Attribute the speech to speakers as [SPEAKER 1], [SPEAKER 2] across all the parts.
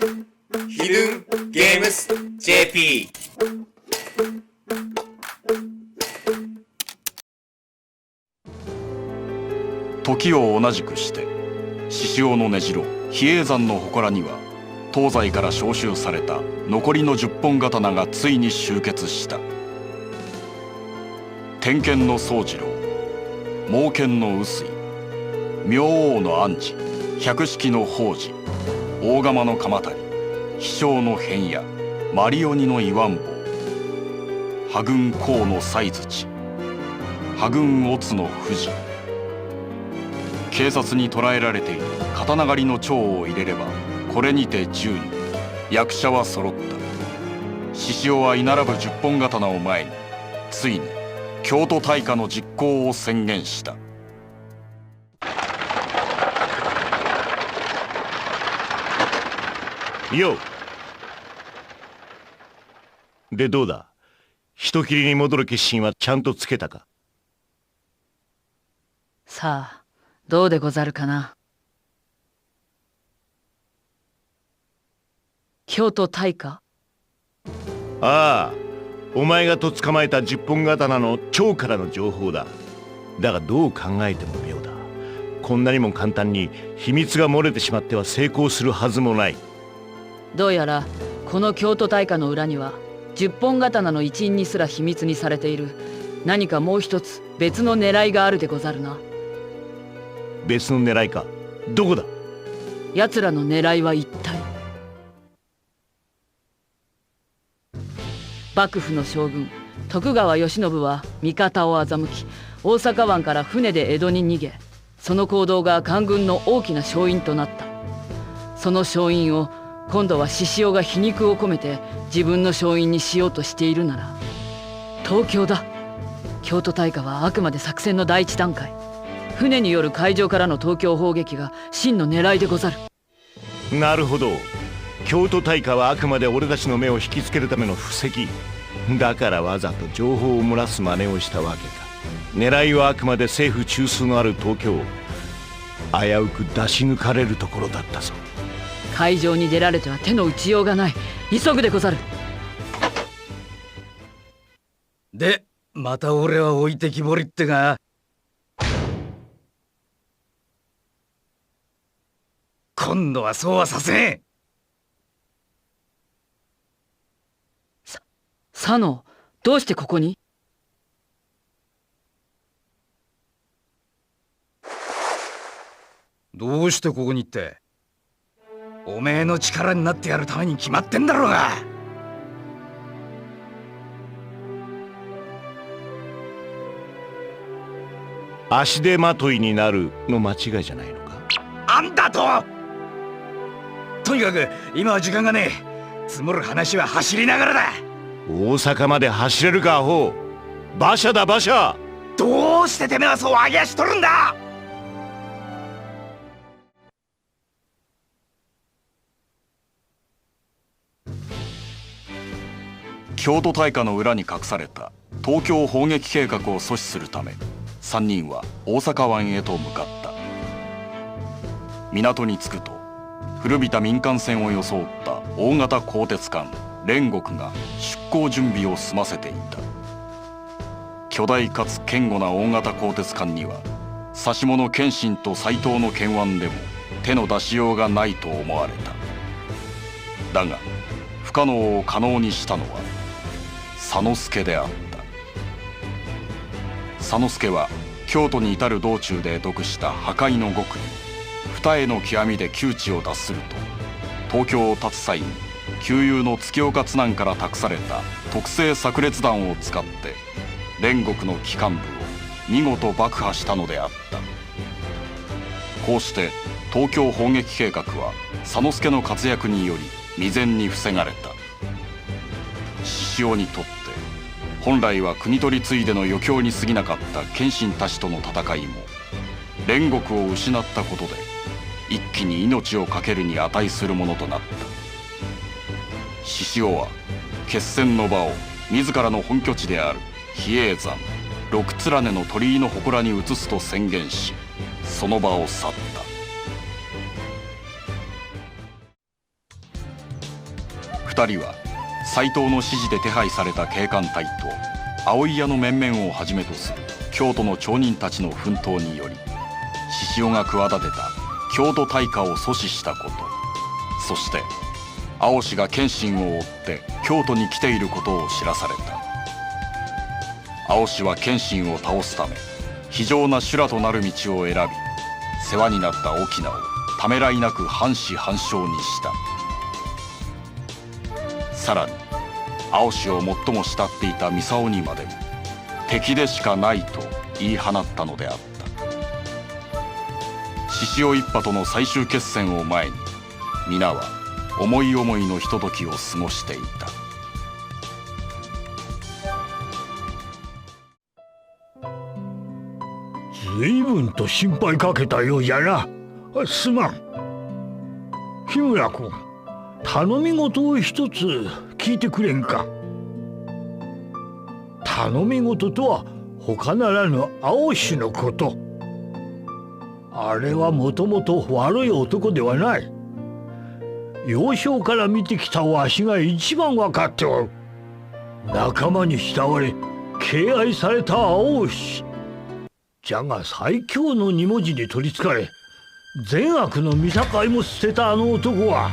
[SPEAKER 1] ヒドゥンゲームス JP。
[SPEAKER 2] 時を同じくして獅子王の根城比叡山の祠には東西から召集された残りの10本刀がついに集結した。天剣の宗次郎、猛剣の臼井、明王の安治、百式の宝治、大釜の鎌足、飛翔の変野、マリオニの岩ん坊、破軍甲の西槌、破軍乙の富士。警察に捕らえられている刀狩りの長を入れればこれにて10人。役者は揃った。獅子王は居並ぶ10本刀を前についに京都大火の実行を宣言した。
[SPEAKER 3] よでどうだ、人斬りに戻る決心はちゃんとつけたか。
[SPEAKER 4] さあどうでござるかな。京都大火。
[SPEAKER 3] ああ、お前がと捕まえた10本刀の長からの情報だ。だがどう考えても妙だ。こんなにも簡単に秘密が漏れてしまっては成功するはずもない。
[SPEAKER 4] どうやらこの京都大火の裏には10本刀の一員にすら秘密にされている何かもう一つ別の狙いがあるでござるな。
[SPEAKER 3] 別の狙いか。どこだ。
[SPEAKER 4] 奴らの狙いは一体。幕府の将軍徳川慶喜は味方を欺き大阪湾から船で江戸に逃げ、その行動が官軍の大きな勝因となった。その勝因を今度は獅子王が皮肉を込めて自分の勝因にしようとしているなら東京だ。京都大火はあくまで作戦の第一段階。船による海上からの東京砲撃が真の狙いでござる。
[SPEAKER 3] なるほど。京都大火はあくまで俺たちの目を引きつけるための布石だからわざと情報を漏らす真似をしたわけか。狙いはあくまで政府中枢のある東京。危うく出し抜かれるところだったぞ。
[SPEAKER 4] 海上に出られては手の打ちようがない。急ぐでござる。
[SPEAKER 5] でまた俺は置いてきぼりってか。今度はそうはさせん。
[SPEAKER 4] 佐野、どうしてここに。
[SPEAKER 5] どうしてここにって、おめえの力になってやるために決まってんだろうが。
[SPEAKER 3] 足手まといになるの間違いじゃないのか。
[SPEAKER 5] あんだと。とにかく今は時間がねえ。積もる話は走りながらだ。
[SPEAKER 3] 大阪まで走れるかアホ。馬車だ馬車。
[SPEAKER 5] どうしててめえはそう揚げ足取るんだ。
[SPEAKER 2] 京都大火の裏に隠された東京砲撃計画を阻止するため3人は大阪湾へと向かった。港に着くと古びた民間船を装った大型鋼鉄艦煉獄が出港準備を済ませていた。巨大かつ堅固な大型鋼鉄艦には指物謙信と斎藤の剣腕でも手の出しようがないと思われた。だが不可能を可能にしたのは佐之助であった。佐之助は京都に至る道中で得した破壊の極意二重の極みで窮地を脱すると東京を立つ際に旧友の月岡津南から託された特製炸裂弾を使って煉獄の機関部を見事爆破したのであった。こうして東京砲撃計画は佐之助の活躍により未然に防がれた。獅子王にとって本来は国取り継いでの余興に過ぎなかった謙信たちとの戦いも煉獄を失ったことで一気に命を懸けるに値するものとなった。獅子王は決戦の場を自らの本拠地である比叡山六連根の鳥居の祠に移すと宣言しその場を去った。2人は斎藤の指示で手配された警官隊と葵屋の面々をはじめとする京都の町人たちの奮闘により志々雄が企てた京都大火を阻止したこと、そして青氏が謙信を追って京都に来ていることを知らされた。青氏は謙信を倒すため非常な修羅となる道を選び、世話になった翁をためらいなく半死半生にした。さらに青氏を最も慕っていた操にまでも敵でしかないと言い放ったのであった。獅子雄一派との最終決戦を前に皆は思い思いのひとときを過ごしていた。
[SPEAKER 6] 随分と心配かけたようじゃな。すまん。日村君、頼み事を一つ聞いてくれんか。頼み事とは他ならぬ青氏のこと。あれはもともと悪い男ではない。幼少から見てきたわしが一番分かっておる。仲間に慕われ敬愛された青氏じゃが、最強の2文字に取りつかれ善悪の見境も捨てたあの男は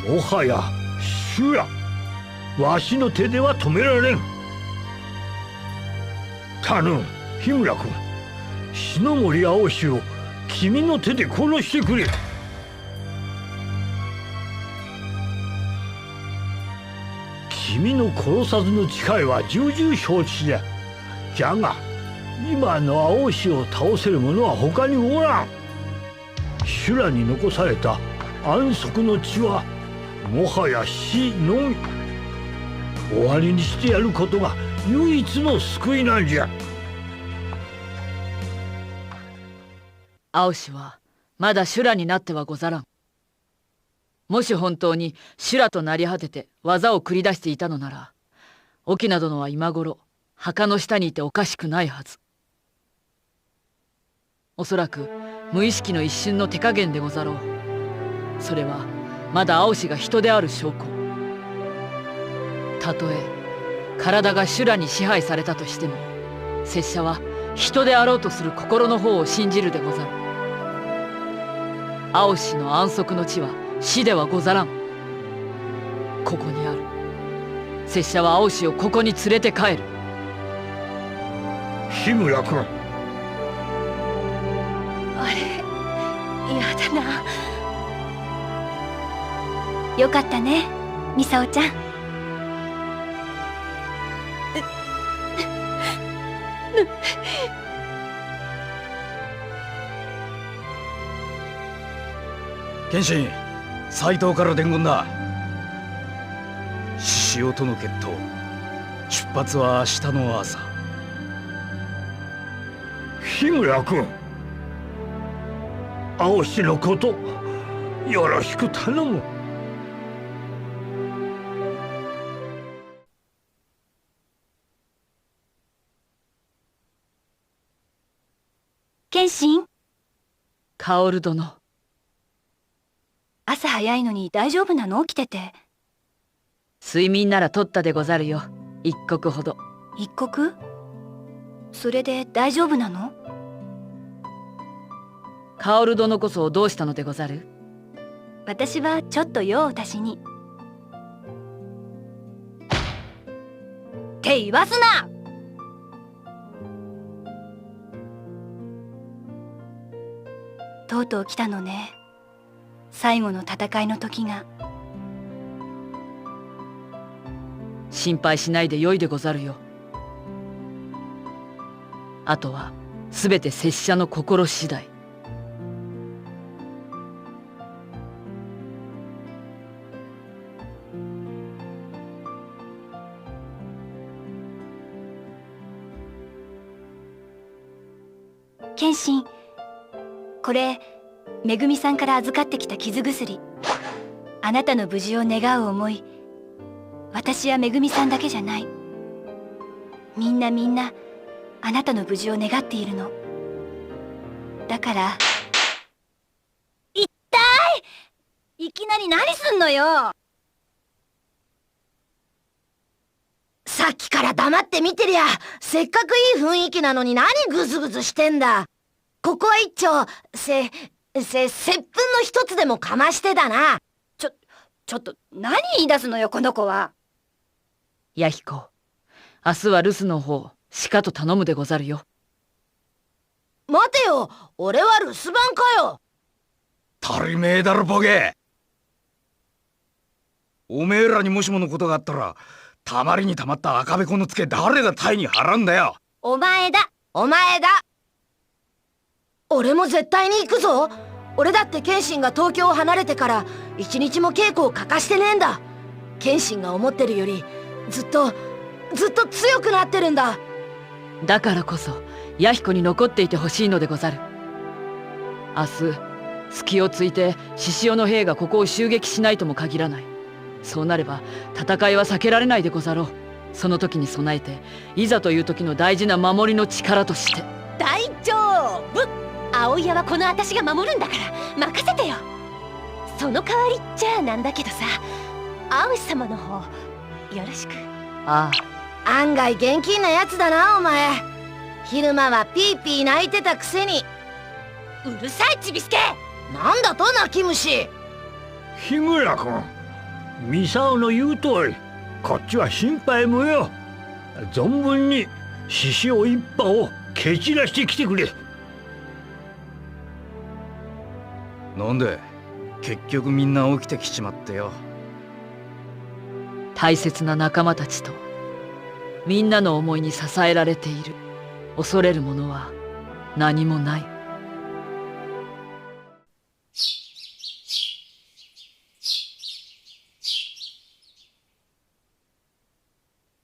[SPEAKER 6] もはや修羅。わしの手では止められん。頼む、日村君、篠森青氏を君の手で殺してくれ。君の殺さずの誓いは重々承知じゃ。じゃが今の青氏を倒せる者は他におらん。修羅に残された安息の地はもはや死のみ。終わりにしてやることが唯一の救いなんじゃ。
[SPEAKER 4] 青氏はまだ修羅になってはござらん。もし本当に修羅となり果てて技を繰り出していたのなら、翁殿は今頃墓の下にいておかしくないはず。おそらく無意識の一瞬の手加減でござろう。それはまだ青氏が人である証拠。たとえ体が修羅に支配されたとしても、拙者は人であろうとする心の方を信じるでござる。青氏の安息の地は死ではござらん。ここにある。拙者は青氏をここに連れて帰る。
[SPEAKER 6] 日村君、
[SPEAKER 7] あれ、やだな。よかったね、ミサオちゃん。
[SPEAKER 5] 謙信、斎藤から伝言だ。獅子雄との決闘、出発は明日の朝。
[SPEAKER 6] 日村君、青氏のことよろしく頼む。
[SPEAKER 7] 謙信、
[SPEAKER 4] 薫殿。
[SPEAKER 7] 朝早いのに大丈夫なの？起きてて。
[SPEAKER 4] 睡眠なら取ったでござるよ。一刻ほど。
[SPEAKER 7] 一刻？それで大丈夫なの？
[SPEAKER 4] 薫殿こそどうしたのでござる？
[SPEAKER 7] 私はちょっと用を足しに。って言わすな！とうとう来たのね。最後の戦いの時が。
[SPEAKER 4] 心配しないでよいでござるよ。あとはすべて拙者の心次第。
[SPEAKER 7] 謙信、これめぐみさんから預かってきた傷薬。あなたの無事を願う思い、私やめぐみさんだけじゃない。みんなあなたの無事を願っているの。だから。いったい！いきなり何すんのよ！
[SPEAKER 8] さっきから黙って見てりゃ、せっかくいい雰囲気なのに何グズグズしてんだ。ここは一丁、接吻の一つでもかましてだな。
[SPEAKER 7] ちょっと、何言い出すのよ、この子は。
[SPEAKER 4] 弥彦、明日は留守の方、しかと頼むでござるよ。
[SPEAKER 8] 待てよ、俺は留守番かよ。
[SPEAKER 5] 足りめえだろボケ。おめえらにもしものことがあったら、たまりにたまった赤べこのツケ誰がタイに払うんだよ。
[SPEAKER 8] お前だ。俺も絶対に行くぞ。俺だって謙信が東京を離れてから一日も稽古を欠かしてねえんだ。謙信が思ってるよりずっと強くなってるんだ。
[SPEAKER 4] だからこそ弥彦に残っていてほしいのでござる。明日隙をついて獅子雄の兵がここを襲撃しないとも限らない。そうなれば戦いは避けられないでござろう。その時に備えて、いざという時の大事な守りの力として。
[SPEAKER 7] 大丈夫。青谷はこの私が守るんだから任せてよ。その代わりっちゃなんだけどさ、青石様の方よろしく。
[SPEAKER 4] あ
[SPEAKER 8] あ、案外現金なやつだなお前。昼間はピーピー泣いてたくせに。
[SPEAKER 7] うるさいちびすけ。
[SPEAKER 8] なんだと泣き虫。
[SPEAKER 6] 日村君、ミサオの言う通り、こっちは心配無用。存分に獅子雄一派を蹴散らしてきてくれ。
[SPEAKER 5] なんで結局みんな起きてきちまってよ。
[SPEAKER 4] 大切な仲間たちとみんなの思いに支えられている。恐れるものは何もない。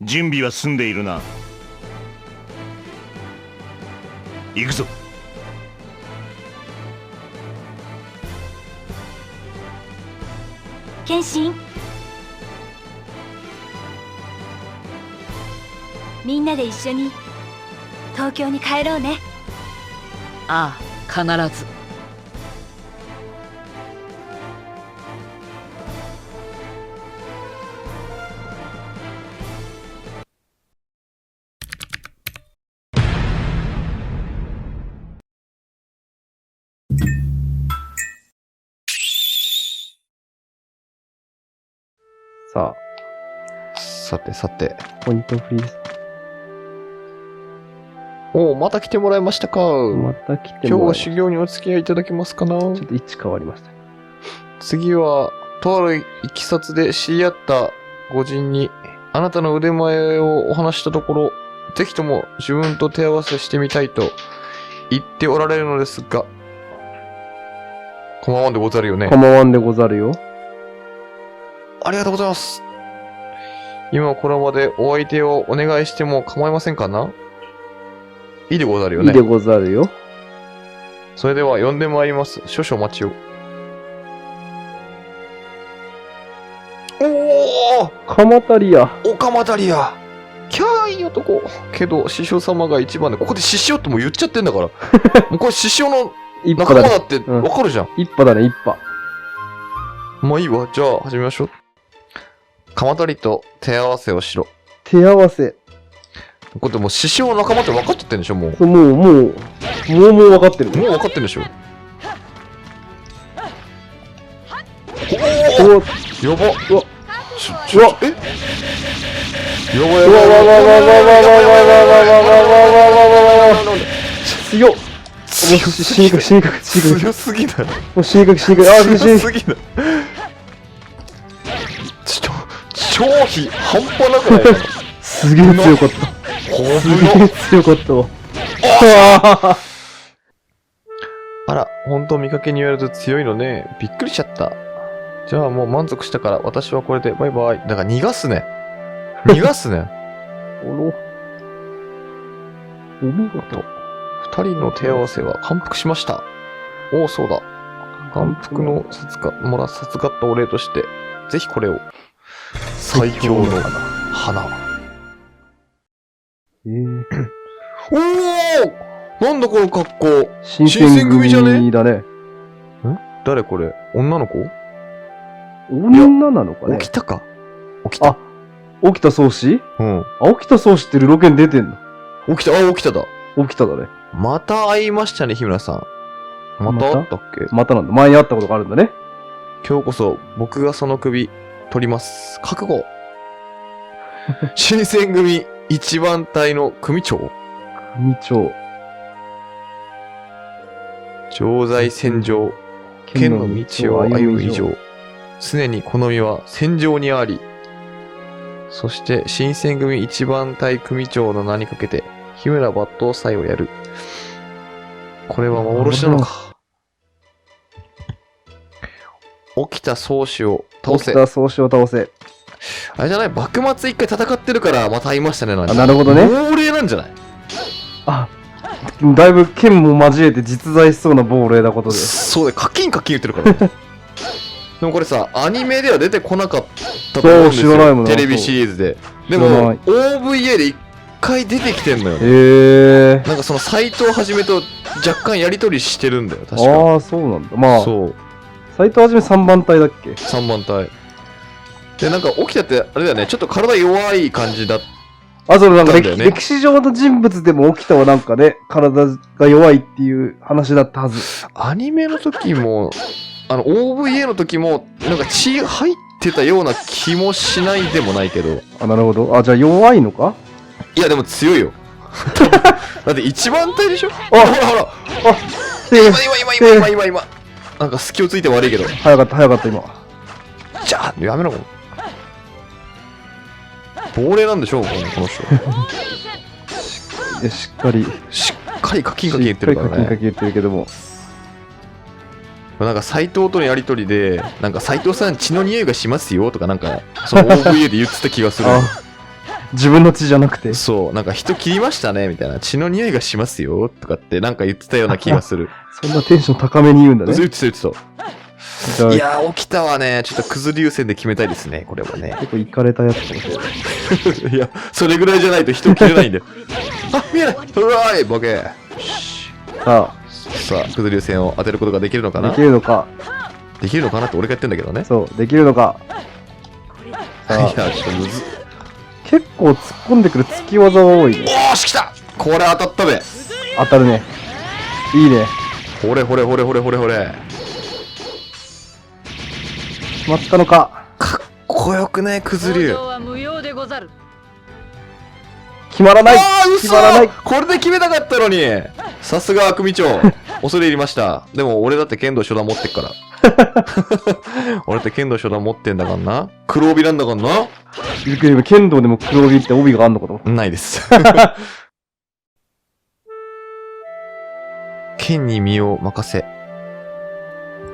[SPEAKER 3] 準備は済んでいるな。行くぞ。
[SPEAKER 7] 謙信、みんなで一緒に東京に帰ろうね。
[SPEAKER 4] ああ、必ず。
[SPEAKER 9] さ
[SPEAKER 1] さて。
[SPEAKER 9] あ、ポイントフリーズ。
[SPEAKER 1] おお、また来てもらいましたか。
[SPEAKER 9] また来て
[SPEAKER 1] 今日は
[SPEAKER 9] もらいました。
[SPEAKER 1] 修行にお付き合いいただけますかな。
[SPEAKER 9] ちょっと位置変わりましたね。
[SPEAKER 1] 次は、とあるいきさつで知り合った御人に、あなたの腕前をお話したところ、ぜひとも自分と手合わせしてみたいと言っておられるのですが、構わんでござるよね。
[SPEAKER 9] 構わんでござるよ。
[SPEAKER 1] ありがとうございます。今この場でお相手をお願いしても構いませんかな。いいでござるよね。
[SPEAKER 9] いいでござるよ。
[SPEAKER 1] それでは呼んでまいります。少々お待ちを。おお、
[SPEAKER 9] 鎌足りや。
[SPEAKER 1] おかまたりや。キャーいい男。けど、師匠様が一番で、ここで師匠ってもう言っちゃってんだから。もうこれ師匠の
[SPEAKER 9] 一
[SPEAKER 1] 仲
[SPEAKER 9] 派だね。
[SPEAKER 1] 間だってわかるじゃん。
[SPEAKER 9] 一派だね、一派。
[SPEAKER 1] まあいいわ。じゃあ始めましょう。鎌足りと手合わせをしろ。
[SPEAKER 9] 手合わせ。
[SPEAKER 1] これでもう師匠の仲間って分かっちゃってんでしょ、もう。
[SPEAKER 9] もう分かってる。
[SPEAKER 1] もう分かってんでしょ。
[SPEAKER 9] おお、
[SPEAKER 1] やば。
[SPEAKER 9] うわ、
[SPEAKER 1] えやばやば
[SPEAKER 9] うわわわわわわわわわわわわ強っ。もう死にかけ。
[SPEAKER 1] 強すぎだよ。
[SPEAKER 9] もう死にかけ。あ、
[SPEAKER 1] 強すぎだ。超費半端なくない？
[SPEAKER 9] すげえ強かった。すげえ強かったわ。
[SPEAKER 1] あら、本当見かけに言われると強いのね。びっくりしちゃった。じゃあもう満足したから私はこれでバイバイ。だから逃がすね。
[SPEAKER 9] お見事。
[SPEAKER 1] 二人の手合わせは感服しました。おお、そうだ。感服の授かったお礼として、ぜひこれを。最強の花。おお、なんだこの格好。
[SPEAKER 9] 新選組じゃね？だね。
[SPEAKER 1] 誰これ？女の子？
[SPEAKER 9] 女なのかね？
[SPEAKER 1] 起きたか？起きた。
[SPEAKER 9] 沖田総司？
[SPEAKER 1] うん。
[SPEAKER 9] あ、沖田総司ってルロケン出てんの？
[SPEAKER 1] 起きた、あ、起きただ。
[SPEAKER 9] 沖田だね。
[SPEAKER 1] また会いましたね、日村さん。また会ったっけ？
[SPEAKER 9] またなんだ。前に会ったことがあるんだね。
[SPEAKER 1] 今日こそ僕がその首取ります。覚悟。新選組一番隊の組長。
[SPEAKER 9] 組長。
[SPEAKER 1] 常在戦場。剣の道を歩む以上。常に好みは戦場にあり。そして新選組一番隊組長の名にかけて日村抜刀祭をやる。これは幻なのか。沖田総司を倒せ。
[SPEAKER 9] 沖田総司を倒せ。
[SPEAKER 1] あれじゃない、幕末一回戦ってるからまた会いましたね。なん
[SPEAKER 9] あ、なるほどね。
[SPEAKER 1] 亡霊なんじゃない？
[SPEAKER 9] あ、だいぶ剣も交えて実在しそうな亡霊なことで。
[SPEAKER 1] そうで、カキンカキン言ってるから。でもこれさ、アニメでは出てこなかったと思うんです
[SPEAKER 9] そう知らないもん
[SPEAKER 1] よ。
[SPEAKER 9] な
[SPEAKER 1] テレビシリーズで。でも
[SPEAKER 9] 知らない、
[SPEAKER 1] OVA で一回出てきてんのよ。
[SPEAKER 9] へえ。
[SPEAKER 1] なんかその斎藤はじめと若干やりとりしてるんだよ、確か。
[SPEAKER 9] ああ、そうなんだ。まあ、
[SPEAKER 1] そう。
[SPEAKER 9] 斎藤はじめ3番隊だっけ？
[SPEAKER 1] 3番隊。で、なんか起きたって、あれだよね、ちょっと体弱い感じだ。
[SPEAKER 9] あ、そのなんか
[SPEAKER 1] なんだよね
[SPEAKER 9] 歴史上の人物でも沖田はなんかね、体が弱いっていう話だったはず。
[SPEAKER 1] アニメの時も、OVA の時も、なんか血入ってたような気もしないでもないけど。
[SPEAKER 9] あ、なるほど。あ、じゃあ弱いのか？
[SPEAKER 1] いや、でも強いよ。だって一番隊でしょ？
[SPEAKER 9] あ、
[SPEAKER 1] ほらほら。今。なんか隙をついて悪いけど。
[SPEAKER 9] 早かった今。
[SPEAKER 1] じゃあ、やめろ。亡霊なんでしょう、この人。
[SPEAKER 9] しっかり
[SPEAKER 1] カキンカキン言ってるからね。
[SPEAKER 9] カキンカキン言ってるけども。
[SPEAKER 1] なんか斎藤とのやりとりで、なんか斎藤さん血の匂いがしますよとかなんか、その OVA で言ってた気がする。
[SPEAKER 9] あ、自分の血じゃなくて。
[SPEAKER 1] そう、なんか人切りましたねみたいな、血の匂いがしますよとかってなんか言ってたような気がする。
[SPEAKER 9] そんなテンション高めに言うんだね。
[SPEAKER 1] 言ってた。
[SPEAKER 9] じゃあ
[SPEAKER 1] いやー、起きたわね。ちょっとクズ流線で決めたいですね、これはね。
[SPEAKER 9] 結構イカれたやつかもしれない。
[SPEAKER 1] いや、それぐらいじゃないと人切れないんだよ。あ、見えない。うわーい、ボケ。
[SPEAKER 9] さ
[SPEAKER 1] あ、クズ流線を当てることができるのか
[SPEAKER 9] あ、
[SPEAKER 1] な？
[SPEAKER 9] できるのか。
[SPEAKER 1] できるのかなって俺が言ってんだけどね。
[SPEAKER 9] そう、できるのか。
[SPEAKER 1] いや、
[SPEAKER 9] さあ、
[SPEAKER 1] ちょっとむずっ。
[SPEAKER 9] 結構突っ込んでくる突き技が多いね。
[SPEAKER 1] おーし、来た。これ当たったべ。
[SPEAKER 9] 当たるね。いいね。
[SPEAKER 1] ほれ。
[SPEAKER 9] 決まったのか。
[SPEAKER 1] かっこよくね、クズ流。
[SPEAKER 4] 登場は無用でござる。
[SPEAKER 9] 決まらない。
[SPEAKER 1] あー、嘘
[SPEAKER 9] 決まらない。
[SPEAKER 1] これで決めたかったのに。さすが組長。恐れ入りました。でも俺だって剣道初段持ってっから。俺って剣道初段持ってんだからな。黒帯なんだからな。
[SPEAKER 9] ゆっくり今剣道でも黒帯って帯があんのかと思った。
[SPEAKER 1] ないです。剣に身を任せ、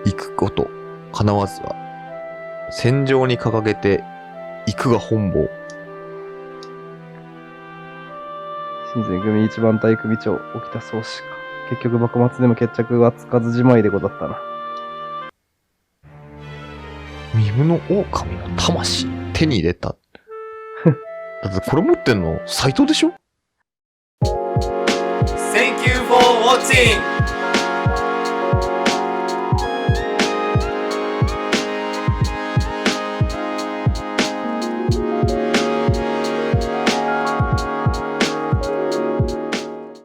[SPEAKER 1] 行くこと叶わずは、戦場に掲げて、行くが本望。
[SPEAKER 9] 新選組一番隊組長、沖田総司か。結局幕末でも決着はつかずじまいでござったな。
[SPEAKER 1] 身分の狼の魂、手に入れた。だってこれ持ってんの斎藤でしょ？
[SPEAKER 10] Thank you for watching!